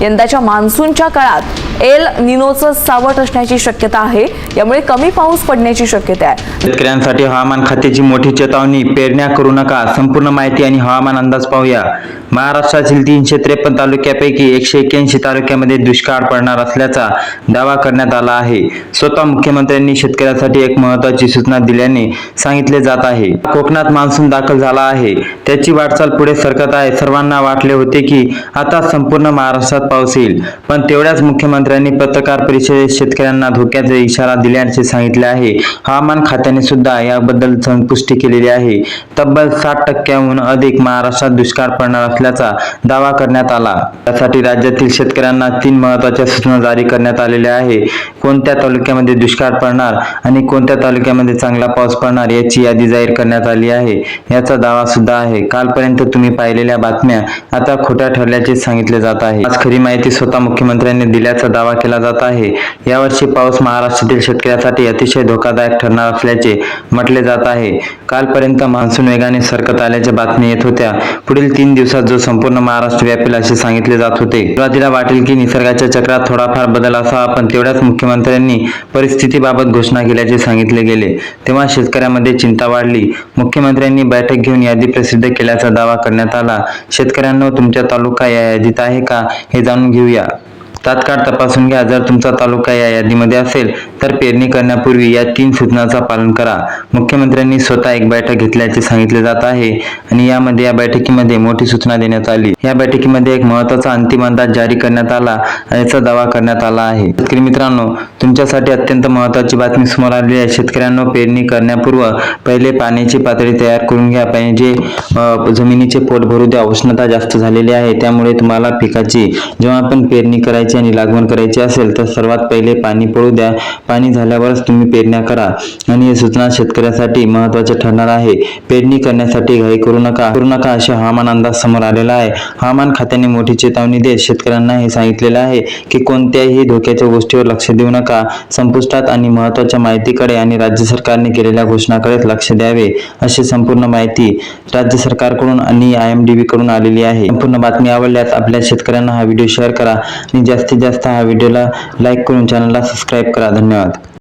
यंदाच्या मान्सूनच्या काळात एल निनोचं सावट असण्याची शक्यता आहे, यामुळे कमी पाऊस पडण्याची शक्यता आहे। शेतकऱ्यांसाठी हवामान खात्याची मोठी चेतावणी, पेरण्या करू नका। संपूर्ण माहिती आणि हवामान अंदाज पाहूया। महाराष्ट्रातील 353 तालुक्यापैकी 181 तालुक्यामध्ये दुष्काळ पडणार असल्याचा दावा करण्यात आला आहे। स्वतः मुख्यमंत्र्यांनी शेतकऱ्यांसाठी एक महत्त्वाची सूचना दिल्याने सांगितले जात आहे। कोकणात मान्सून दाखल झाला आहे, त्याची वाटचाल पुढे सरकत आहे। सर्वांना वाटले होते की आता संपूर्ण महाराष्ट्रात पाऊस येईल, पण तेवढ्याच मुख्यमंत्र्यांनी पत्रकार परिषदेत शेतकऱ्यांना धोक्याचा इशारा दिल्याचे सांगितले आहे। हवामान खात्याने सुद्धा याबद्दल पुष्टी केलेली आहे। तब्बल 60% अधिक महाराष्ट्रात दुष्काळ पडणार असल्याचा दावा करण्यात आला। त्यासाठी राज्यातील शेतकऱ्यांना 3 महत्त्वाच्या सूचना जारी करण्यात आलेल्या आहे। कोणत्या तालुक्यामध्ये दुष्काळ पडणार आणि कोणत्या तालुक्यामध्ये चांगला पाऊस पडणार याची यादी जाहीर करण्यात आली आहे। याचा दावा सुद्धा आहे। कालपर्यंत तुम्ही पाहिलेल्या बातम्या आता खोट्या ठरल्याचे सांगितले जात आहे। आज खरी माहिती स्वतः मुख्यमंत्र्यांनी दिल्याचा दावा केला जात आहे। यावर्षी पाऊस महाराष्ट्रातील शेतकऱ्यांसाठी अतिशय धोकादायक ठरणार असल्याचे म्हटले जात आहे। कालपर्यंत मान्सून वेगाने सरकत आल्याच्या बातम्या येत होत्या। पुढील 3 दिवसात जो संपूर्ण महाराष्ट्र व्यापेल असे सांगितले जात होते। सुरुवातीला वाटेल की निसर्गाच्या चक्रात थोडाफार बदल असावा, पण तेवढ्याच मुख्यमंत्र्यांनी परिस्थितीबाबत घोषणा केल्याचे सांगितले गेले, तेव्हा शेतकऱ्यांमध्ये चिंता वाढली। मुख्यमंत्र्यांनी बैठक घेऊन यादी प्रसिद्ध केल्याचा दावा करण्यात आला। शेतकऱ्यांनो, तुमचा तालुका या यादीत आहे का हे जाणून घेऊया। तात्काळ तपासून घ्या। जर तुमचा तालुका या यादीमध्ये असेल तर पेरणी करण्यापूर्वी या 3 सूचनांचा पालन करा। मुख्यमंत्र्यांनी स्वतः एक बैठक घेतल्याचे सांगितले जात आहे आणि या बैठकीमध्ये मोठी सूचना देण्यात आली। या बैठकीमध्ये एक महत्त्वाचा अंतिम अंदाज जारी करण्यात आला याचा दावा करण्यात आला आहे। शेतकरी मित्रांनो, तुमच्यासाठी अत्यंत महत्त्वाची बातमी समोर आली आहे। शेतकऱ्यांनो, पेरणी करण्यापूर्वी पहिले पाण्याची पातळी तयार करून घ्या पाहिजे। जमिनीचे पोट भरू द्या। उष्णता जास्त झालेली आहे, त्यामुळे तुम्हाला पिकाची जेव्हा आपण पेरणी करायची आणि लागवड करायची असेल तर सर्वात पहिले पाणी पडू द्या। पाणी झाल्यावरच तुम्ही पेरण्या करा आणि ही सूचना शेतकऱ्यासाठी महत्त्वाची ठरणार आहे। पेरणी करण्यासाठी घाई करू नका असे हवामान अंदाज समोर आलेला आहे। हवामान खात्याने मोठी चेतावणी देत शेतकऱ्यांना हे सांगितलेले आहे की कोणत्याही धोक्याच्या गोष्टीवर लक्ष देऊ नका। संपुष्टात आणि महत्त्वाच्या माहितीकडे आणि राज्य सरकारने केलेल्या घोषणाकडे लक्ष द्यावे, अशी संपूर्ण माहिती राज्य सरकारकडून आणि IMDB कडून आलेली आहे। संपूर्ण बातमी आवडल्यास आपल्या शेतकऱ्यांना हा व्हिडिओ शेअर करा आणि जास्तीत जास्त हा व्हिडिओला लाईक करून चॅनलला सबस्क्राईब करा। धन्यवाद।